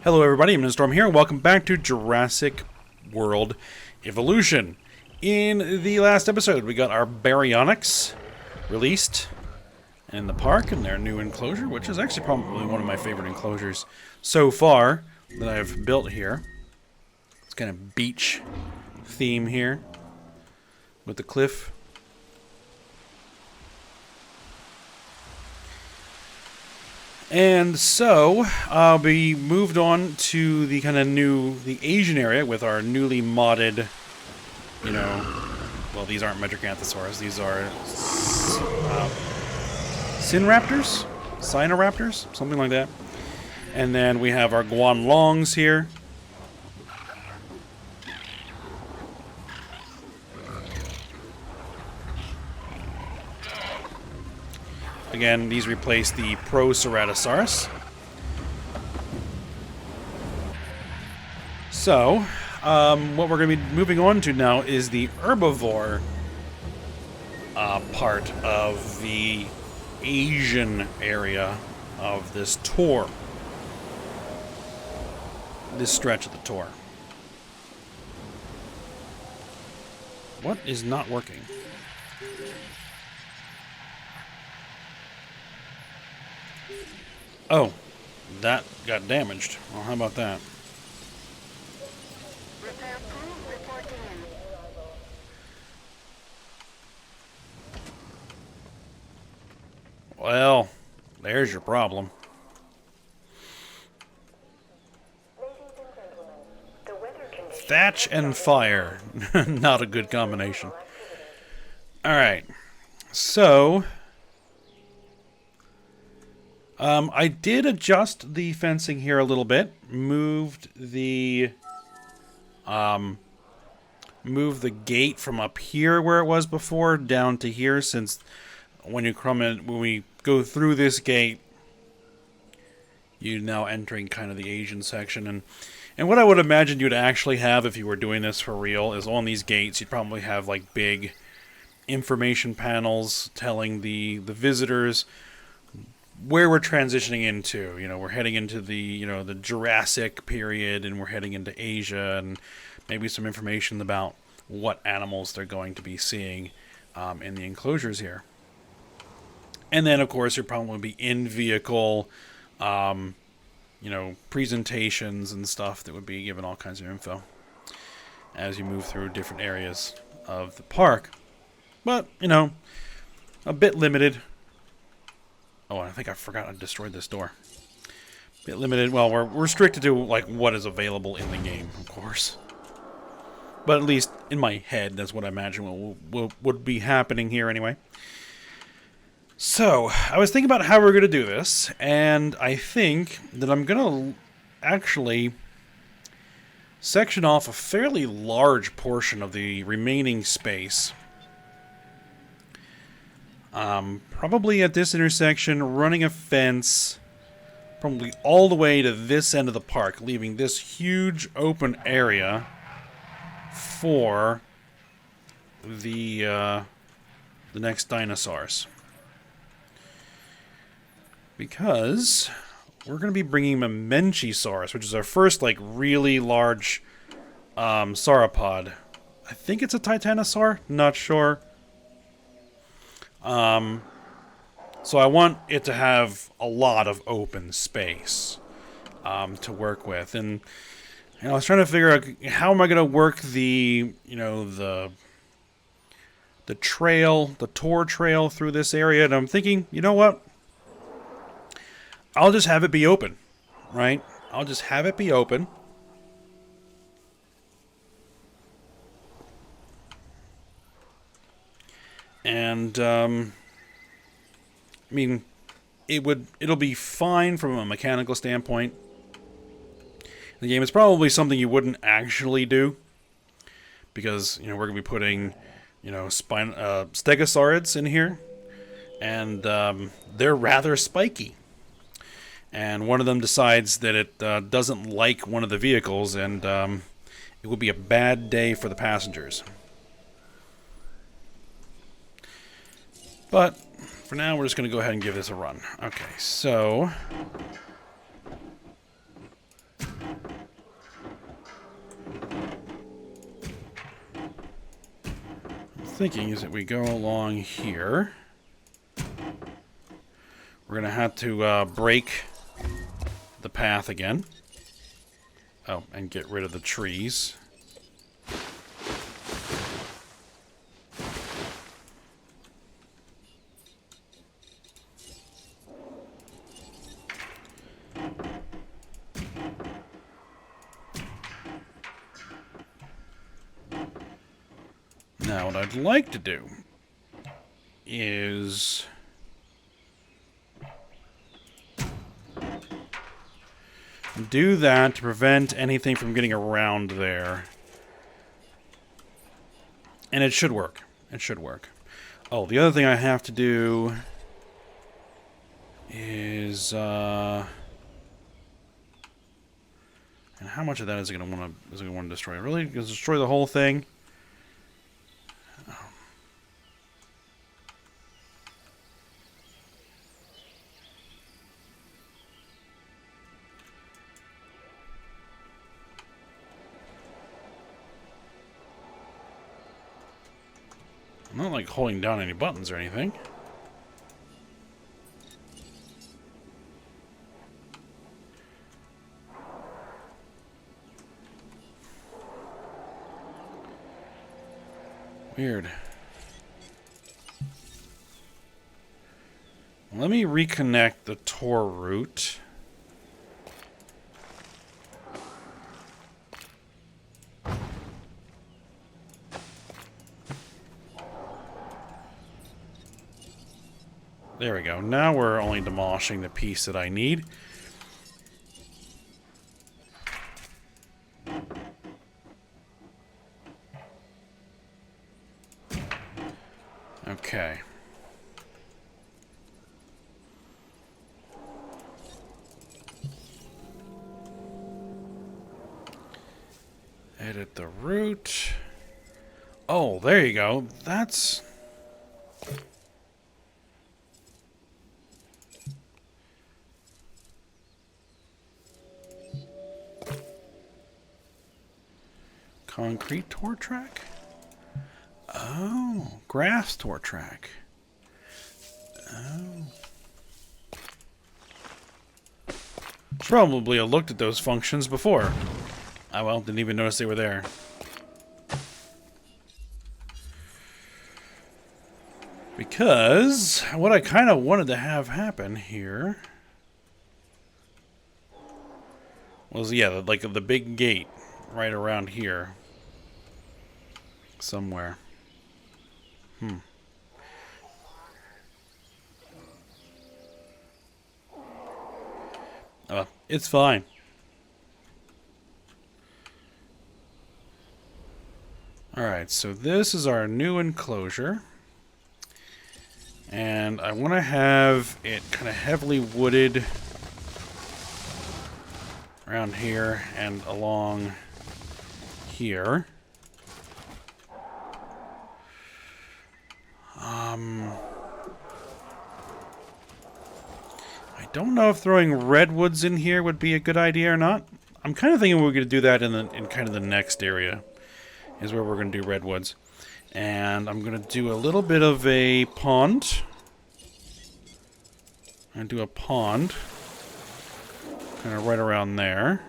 Hello everybody, I'm Storm here, and welcome back to Jurassic World Evolution. In the last episode, we got our baryonyx released in the park in their new enclosure, which is actually probably one of my favorite enclosures so far that I've built here. It's kind of beach theme here with the cliff. And so, we moved on to the kind of the Asian area with our newly modded, well, these aren't Metrocanthosaurus, these are Sinraptors? Sinoraptors? Something like that. And then we have our Guanlongs here. Again, these replace the Proceratosaurus. So, what we're going to be moving on to now is the herbivore part of the Asian area of this tour. This stretch of the tour. What is not working? Oh, that got damaged. Well, how about that? Repair crew reporting in. Well, there's your problem. Ladies and gentlemen, the weather conditions Thatch and fire. Not a good combination. Alright. So, I did adjust the fencing here a little bit. Moved the gate from up here where it was before down to here, since when we go through this gate, you're now entering kind of the Asian section, and what I would imagine you'd actually have if you were doing this for real is on these gates you'd probably have like big information panels telling the visitors where we're transitioning into. We're heading into the the Jurassic period, and we're heading into Asia, and maybe some information about what animals they're going to be seeing in the enclosures here. And then, of course, there'll probably be in-vehicle, presentations and stuff that would be given all kinds of info as you move through different areas of the park. But, a bit limited. Oh, I think I forgot I destroyed this door. A bit limited. Well, we're restricted to, like, what is available in the game, of course. But at least in my head, that's what I imagine would be happening here anyway. So, I was thinking about how we're going to do this, and I think that I'm going to actually section off a fairly large portion of the remaining space. Probably at this intersection, running a fence probably all the way to this end of the park, leaving this huge open area for the next dinosaurs. Because we're going to be bringing Mamenchisaurus, which is our first, like, really large sauropod. I think it's a titanosaur, not sure. So I want it to have a lot of open space to work with. And I was trying to figure out how am I going to work the trail, the tour trail through this area. And I'm thinking, you know what? I'll just have it be open, right? I'll just have it be open. And, I mean, it'll be fine from a mechanical standpoint. The game is probably something you wouldn't actually do, because, we're going to be putting, stegosaurids in here, and, they're rather spiky. And one of them decides that it doesn't like one of the vehicles, and it will be a bad day for the passengers. But for now, we're just going to go ahead and give this a run. Okay, so thinking is that we go along here. We're going to have to break the path again. Oh, and get rid of the trees. Now, what I'd like to do is do that to prevent anything from getting around there. And it should work. It should work. Oh, the other thing I have to do is and how much of that is it going to want to destroy? Really? Going to destroy the whole thing? I'm not like holding down any buttons or anything. Weird. Let me reconnect the Tor route. There we go. Now we're only demolishing the piece that I need. Okay. Edit the route. Oh, there you go. That's... concrete tour track? Oh, grass tour track. Oh. Probably looked at those functions before. Oh well, didn't even notice they were there. Because what I kind of wanted to have happen here was, yeah, like the big gate right around here. Somewhere. It's fine. Alright, so this is our new enclosure. And I want to have it kind of heavily wooded around here and along here. I don't know if throwing redwoods in here would be a good idea or not. I'm kind of thinking we're going to do that in kind of the next area is where we're going to do redwoods. And I'm going to do a little bit of a pond. I'm going to do a pond kind of right around there.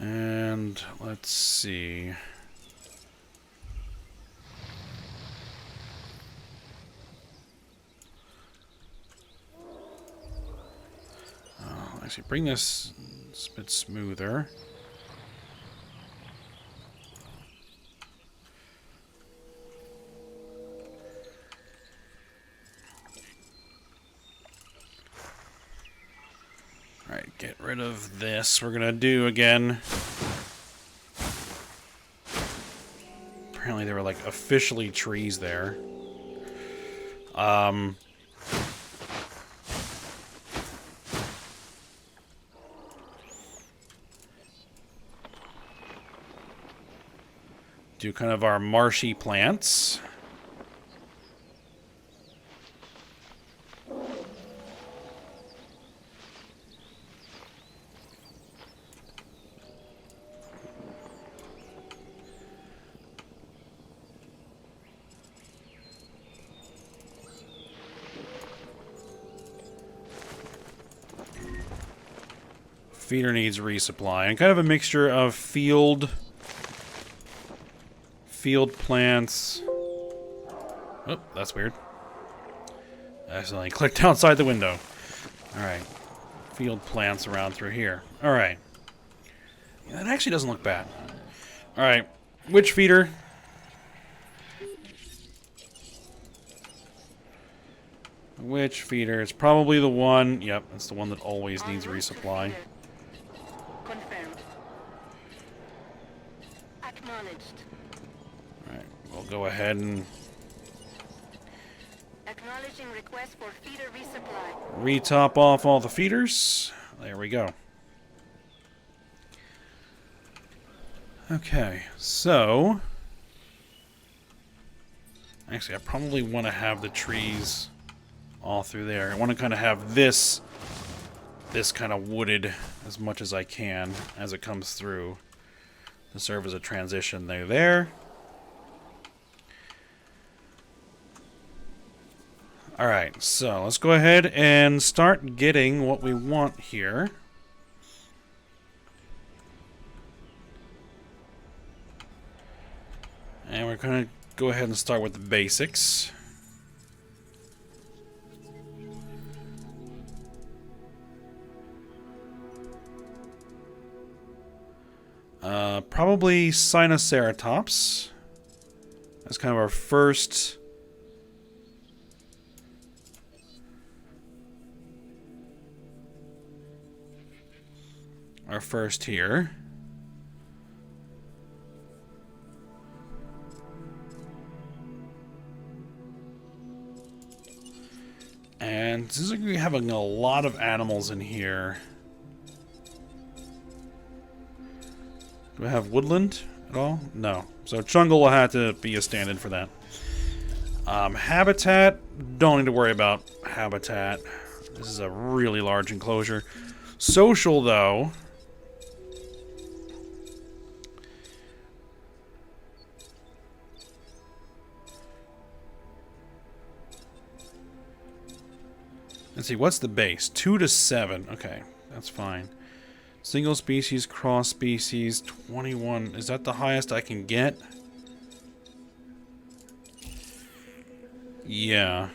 And let's see. Actually, bring this a bit smoother. Alright, get rid of this. We're gonna do again. Apparently there were like officially trees there. do kind of our marshy plants. Feeder needs resupply, and kind of a mixture of field plants. Oh, that's weird. I accidentally clicked outside the window. Alright. Field plants around through here. Alright. That actually doesn't look bad. Alright. Which feeder? Which feeder? It's probably the one. Yep, it's the one that always needs resupply. Confirmed. Acknowledged. Alright, we'll go ahead and Acknowledging request for feeder resupply. re-top off all the feeders. There we go. Okay, so actually I probably want to have the trees all through there. I want to kind of have this kind of wooded as much as I can as it comes through to serve as a transition. There. Alright, so let's go ahead and start getting what we want here. And we're going to go ahead and start with the basics. Probably Sinoceratops. That's kind of our first here. And since we're having a lot of animals in here, do we have woodland at all? No. So jungle will have to be a stand-in for that. Habitat, don't need to worry about habitat. This is a really large enclosure. Social, though. Let's see, what's the base? 2 to 7. Okay, that's fine. Single species, cross species, 21. Is that the highest I can get? Yeah.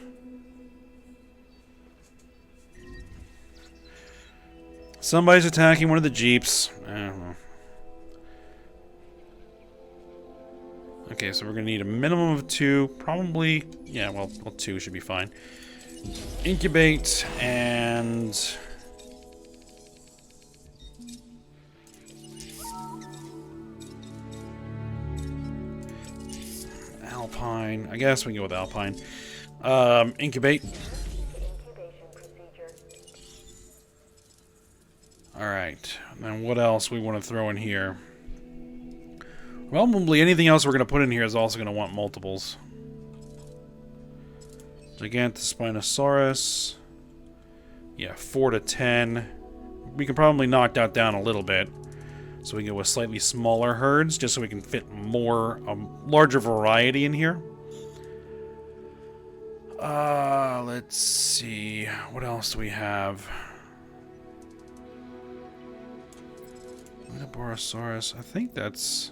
Somebody's attacking one of the jeeps. I don't know. Okay, so we're gonna need a minimum of 2. Probably, yeah, well 2 should be fine. Incubate and Alpine. I guess we can go with Alpine. Incubate. Incubation procedure. Alright. Then what else we want to throw in here? Probably anything else we're going to put in here is also going to want multiples. Gigantospinosaurus. Yeah, 4 to 10. We can probably knock that down a little bit. So we can go with slightly smaller herds, just so we can fit more, larger variety in here. Let's see. What else do we have? Borosaurus. I think that's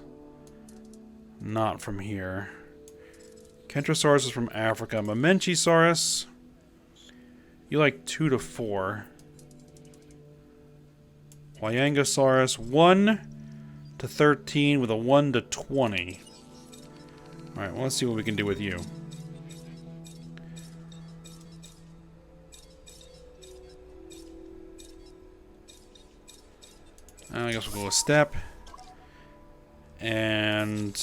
not from here. Kentrosaurus is from Africa. Mamenchisaurus. You like 2 to 4. Wyangosaurus, 1 to 13 with a 1 to 20. Alright, well, let's see what we can do with you. I guess we'll go with step. And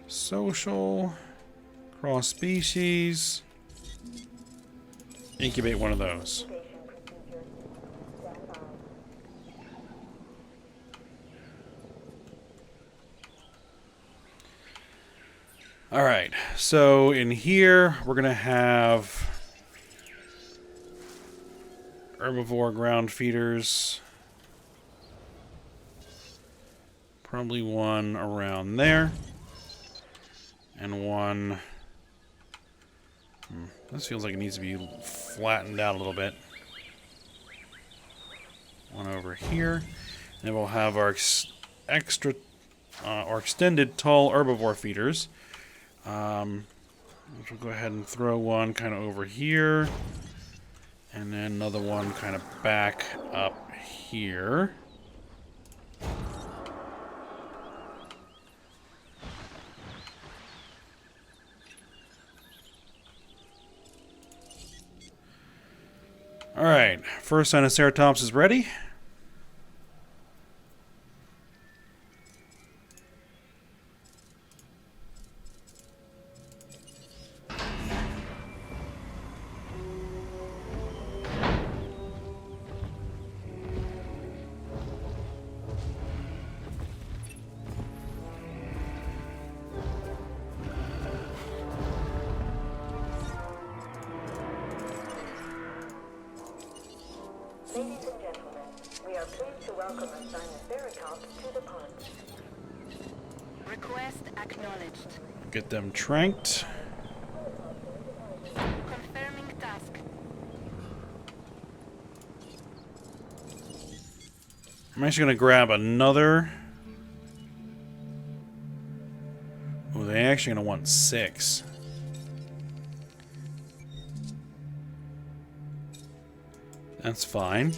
social, cross species, incubate one of those. Incubation procedure. Stand by. Alright, so in here we're going to have herbivore ground feeders. Probably one around there. And one... This feels like it needs to be flattened out a little bit. One over here. And then we'll have our extra... or extended tall herbivore feeders. Which we'll go ahead and throw one kind of over here. And then another one kind of back up here. Alright, first Sinoceratops is ready. Ladies and gentlemen, we are pleased to welcome a Sinoceratops to the pond. Request acknowledged. Get them tranked. Confirming task. I'm actually going to grab another. Oh, they're actually going to want 6. That's fine.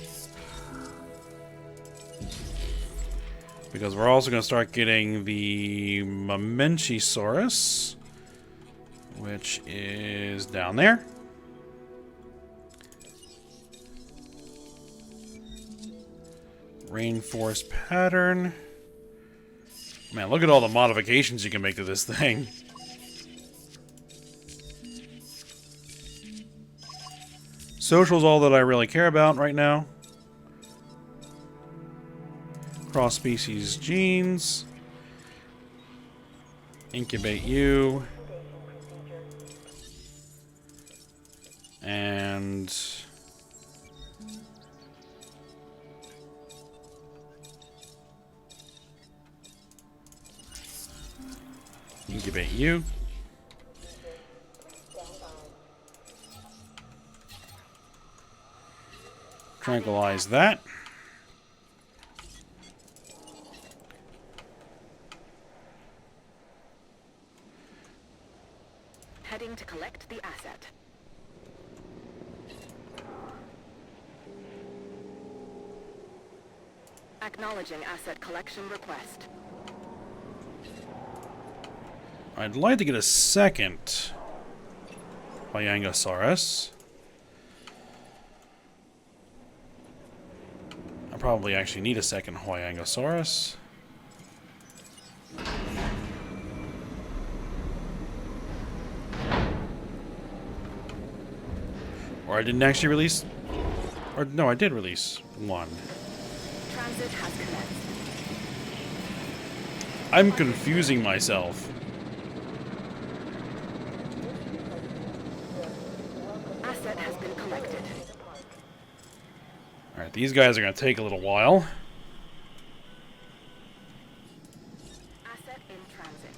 Because we're also going to start getting the Mamenchisaurus, which is down there. Rainforest pattern. Man, look at all the modifications you can make to this thing. Social's all that I really care about right now. Cross-species genes. Incubate you. And... incubate you. Tranquilize that. Heading to collect the asset. Acknowledging asset collection request. I'd like to get a second Huayangosaurus. I probably actually need a second Huayangosaurus. Or I didn't actually release... Or no, I did release one. Transit has commenced. I'm confusing myself. Asset has been collected. Alright, these guys are going to take a little while. Asset in transit.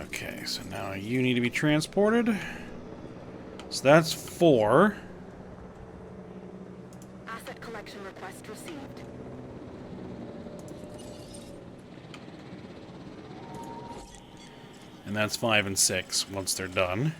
Okay, so now you need to be transported. So that's 4. Asset collection request received. And that's 5 and 6 once they're done.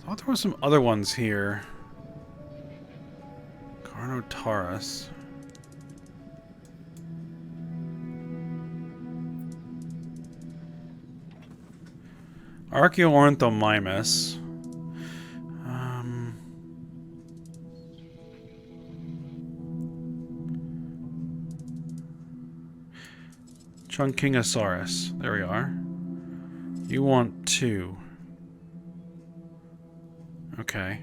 I thought there were some other ones here. Carnotaurus. Archaeornithomimus. Chunkingosaurus. There we are. You want 2. Okay.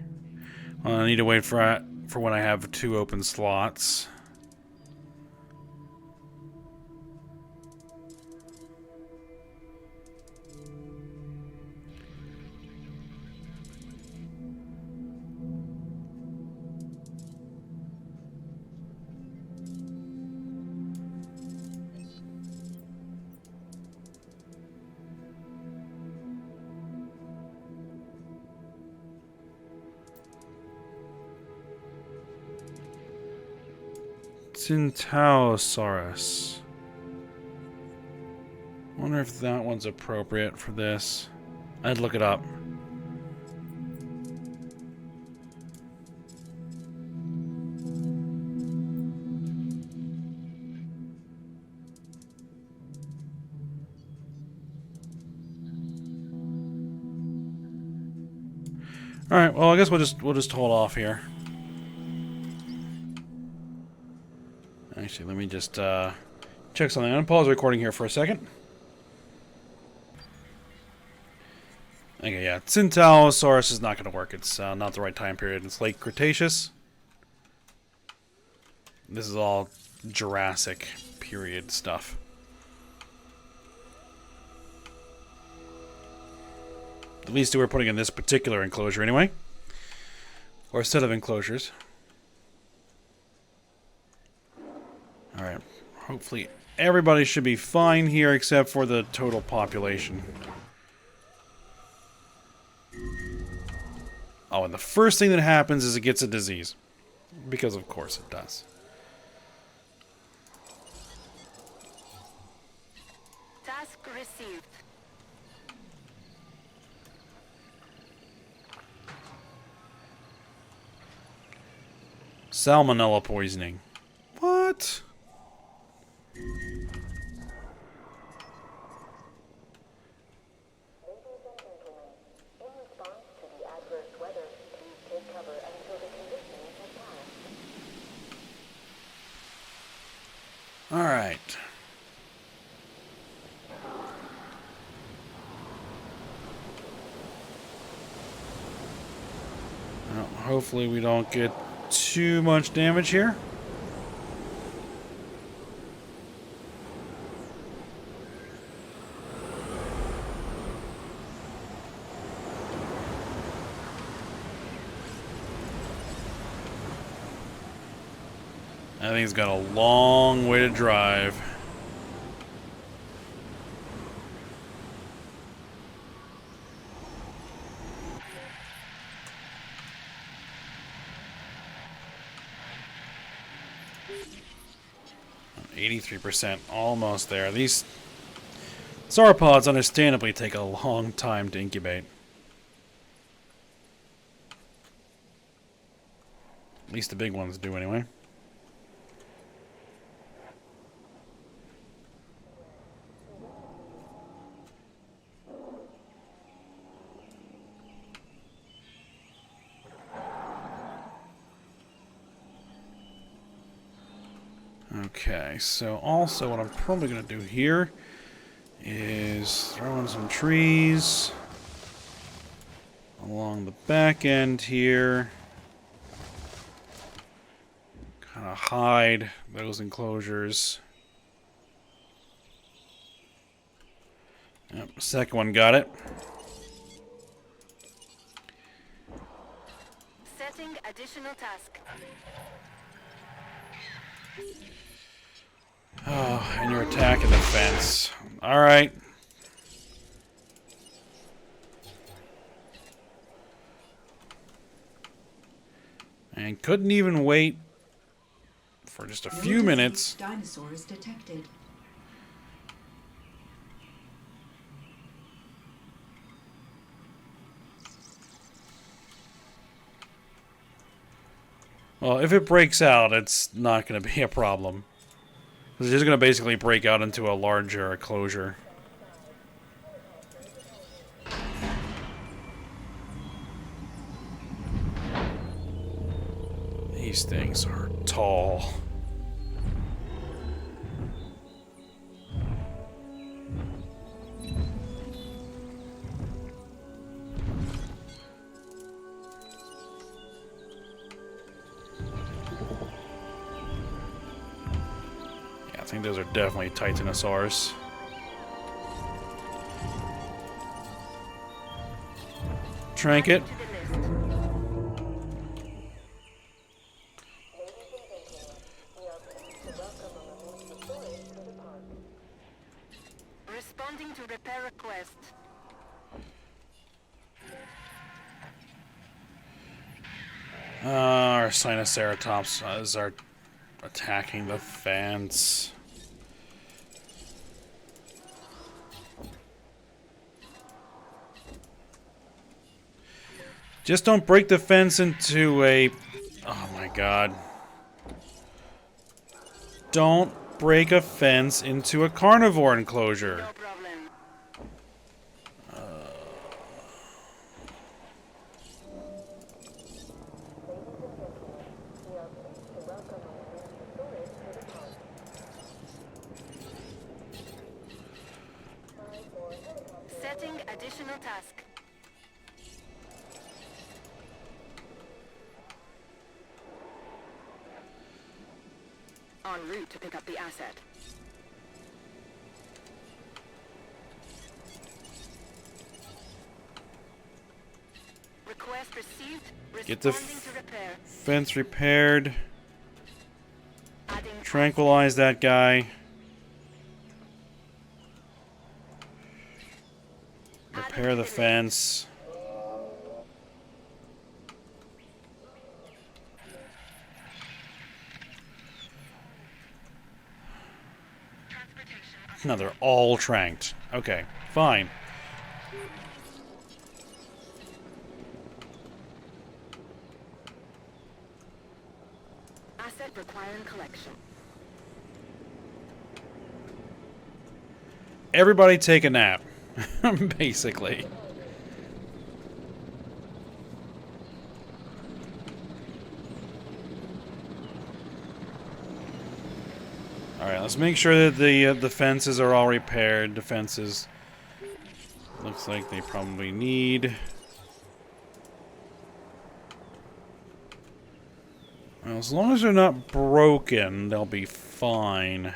Well, I need to wait for when I have 2 open slots. Centaurosaurus. Wonder if that one's appropriate for this. I'd look it up. All right. Well, I guess we'll just hold off here. Actually, let me just check something. I'm gonna pause the recording here for a second. Okay, yeah, Centaurosaurus is not gonna work. It's not the right time period. It's late Cretaceous. This is all Jurassic period stuff. At least we're putting in this particular enclosure anyway. Or a set of enclosures. Alright, hopefully everybody should be fine here except for the total population. Oh, and the first thing that happens is it gets a disease. Because of course it does. Task received. Salmonella poisoning. What? All right. Well, hopefully we don't get too much damage here. I think it's got a long way to drive. I'm 83%, almost there. These sauropods understandably take a long time to incubate. At least the big ones do anyway. Okay, so also what I'm probably going to do here is throw in some trees along the back end here. Kind of hide those enclosures. Yep, second one got it. Setting additional task. Oh, and your attack and defense. Alright. And couldn't even wait for just a few minutes. Dinosaurs detected. Well, if it breaks out, it's not going to be a problem. It's just going to basically break out into a larger enclosure. These things are tall. I think those are definitely Titanosaurs. Trinket. Responding to repair request. Our Sinoceratops are attacking the fence. Just don't break the fence into a... Oh my god. Don't break a fence into a carnivore enclosure. No problem. Setting additional task. En route to pick up the asset. Request received. Get the Responding to repair. fence repaired. Adding Tranquilize that guy. Repair the fence. No, they're all tranked. Okay, fine. asset requiring collection. Everybody take a nap. Basically. Alright, let's make sure that the fences are all repaired. The fences looks like they probably need. Well, as long as they're not broken, they'll be fine.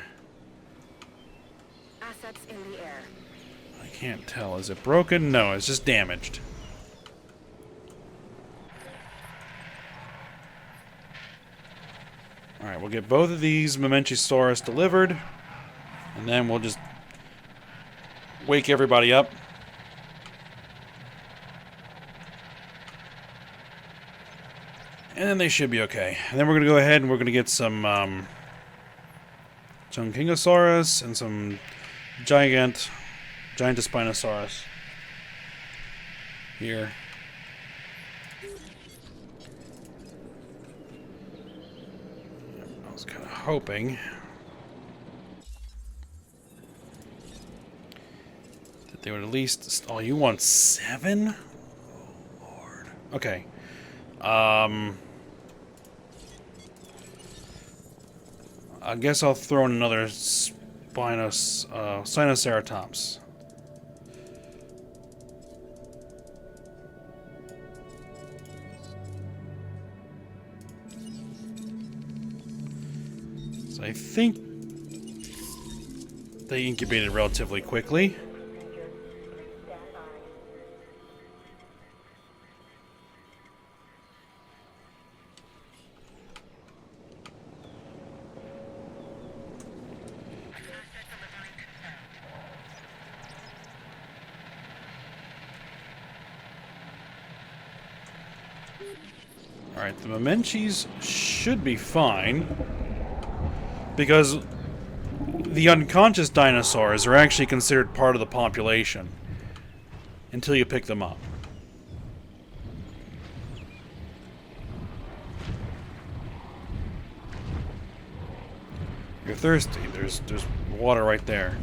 Assets in the air. I can't tell. Is it broken? No, it's just damaged. Alright, we'll get both of these Momentosaurus delivered. And then we'll just wake everybody up. And then they should be okay. And then we're going to go ahead and we're going to get some Kingosaurus and some Gigantospinosaurus here. I was kind of hoping that they would at least... Oh, you want 7? Oh, Lord. Okay. I guess I'll throw in another Sinoceratops. So I think they incubated relatively quickly. Alright, the Momenchis should be fine. Because the unconscious dinosaurs are actually considered part of the population. Until you pick them up. you're thirsty, there's water right there.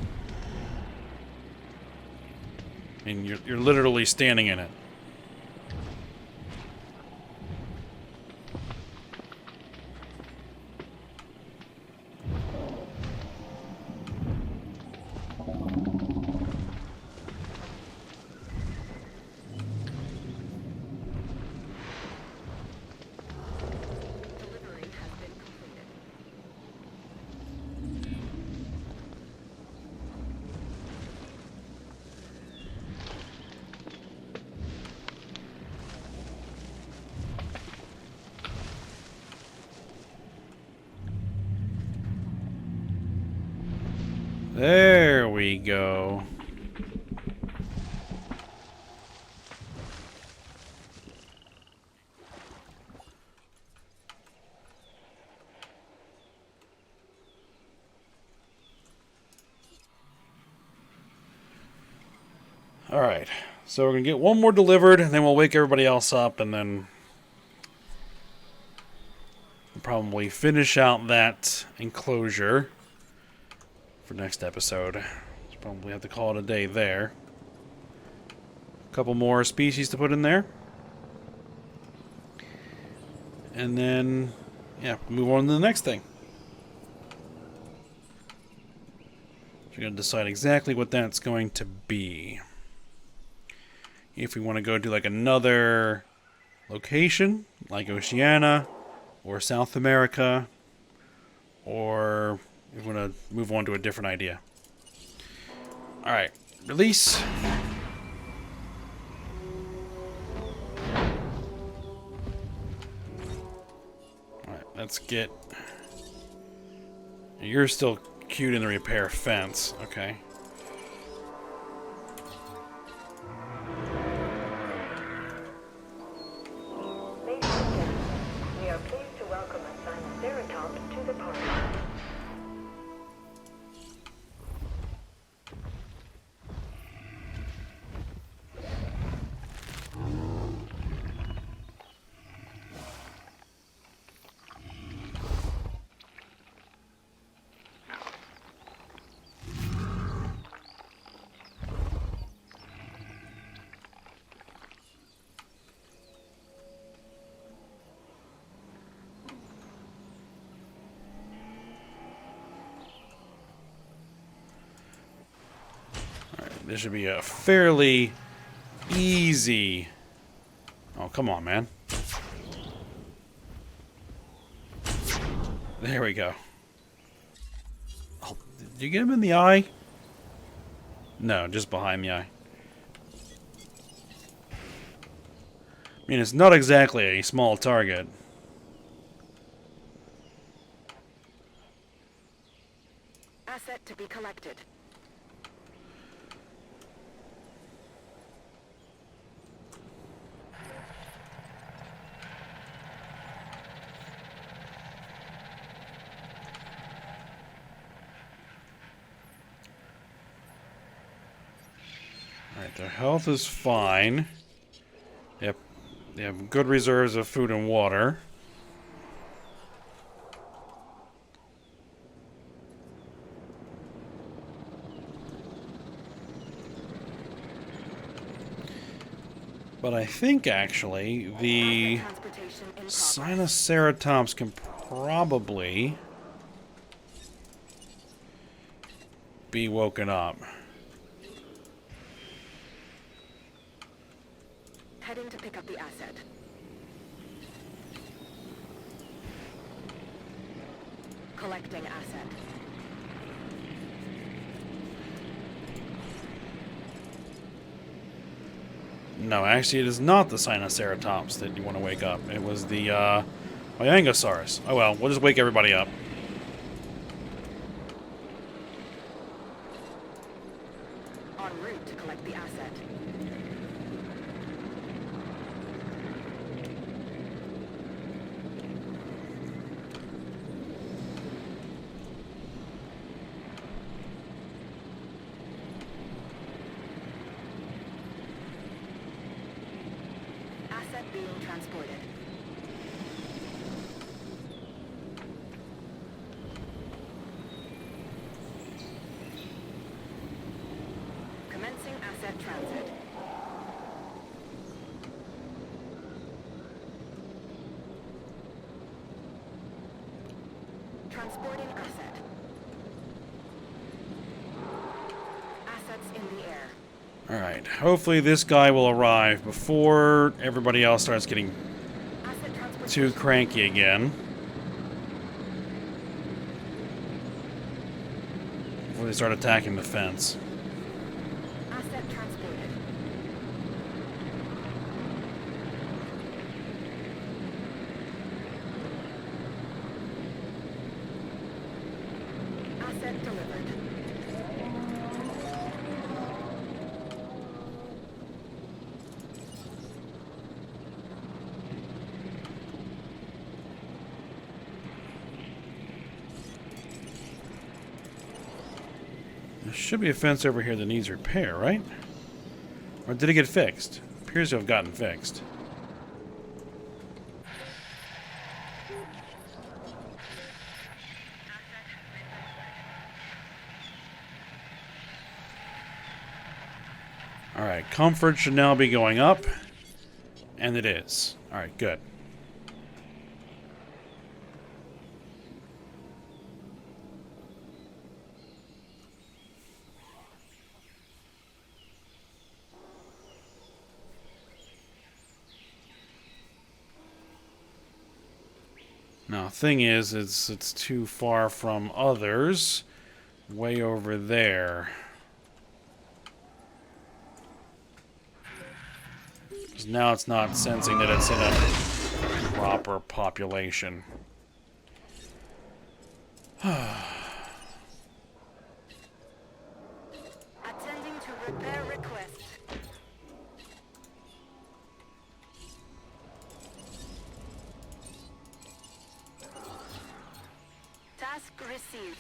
I mean, you're literally standing in it. Delivery has been completed. There we go. Alright, so we're going to get one more delivered, and then we'll wake everybody else up, and then we'll probably finish out that enclosure for next episode. So probably have to call it a day there. A couple more species to put in there. And then, yeah, move on to the next thing. We're going to decide exactly what that's going to be. If we want to go to like another location, like Oceania or South America, or if we want to move on to a different idea. Alright, release. Alright, let's get... You're still cute in the repair fence, okay. Ladies and gentlemen, we are pleased to welcome a Sinoceratops to the party. This should be a fairly easy... Oh, come on, man. There we go. Oh, did you get him in the eye? No, just behind the eye. I mean, it's not exactly a small target. Asset to be collected. Alright, their health is fine. Yep, they have good reserves of food and water. But I think, actually, the Asset transportation in progress. Sinoceratops can probably be woken up. Heading to pick up the asset. Collecting asset. No, actually, it is not the Sinoceratops that you want to wake up. It was the Myangosaurus. Oh well, we'll just wake everybody up. En route to collect the asset. Asset being transported. Transporting asset. Assets in the air. Alright, hopefully this guy will arrive before everybody else starts getting Asset transportation. too cranky again. Before they start attacking the fence. Asset transported. Asset delivered. There should be a fence over here that needs repair, right? Or did it get fixed? Appears to have gotten fixed. Alright, comfort should now be going up. And it is. Alright, good. Now, thing is, it's too far from others. Way over there. 'Cause now it's not sensing that it's in a proper population. Attending to repair request. Task received.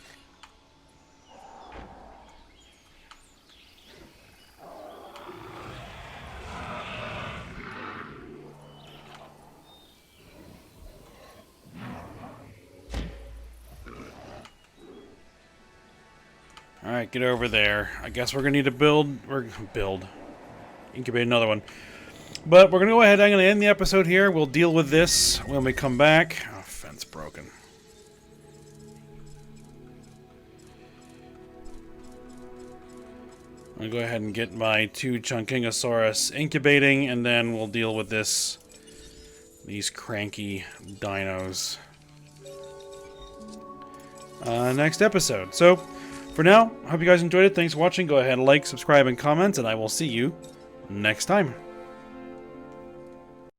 Alright, get over there. I guess we're gonna need to build, incubate another one. But we're gonna go ahead, I'm gonna end the episode here. We'll deal with this when we come back. Oh, fence broken. I'm gonna go ahead and get my 2 Chunkingosaurus incubating, and then we'll deal with these cranky dinos. Next episode. So, for now, I hope you guys enjoyed it. Thanks for watching. Go ahead and like, subscribe, and comment, and I will see you next time.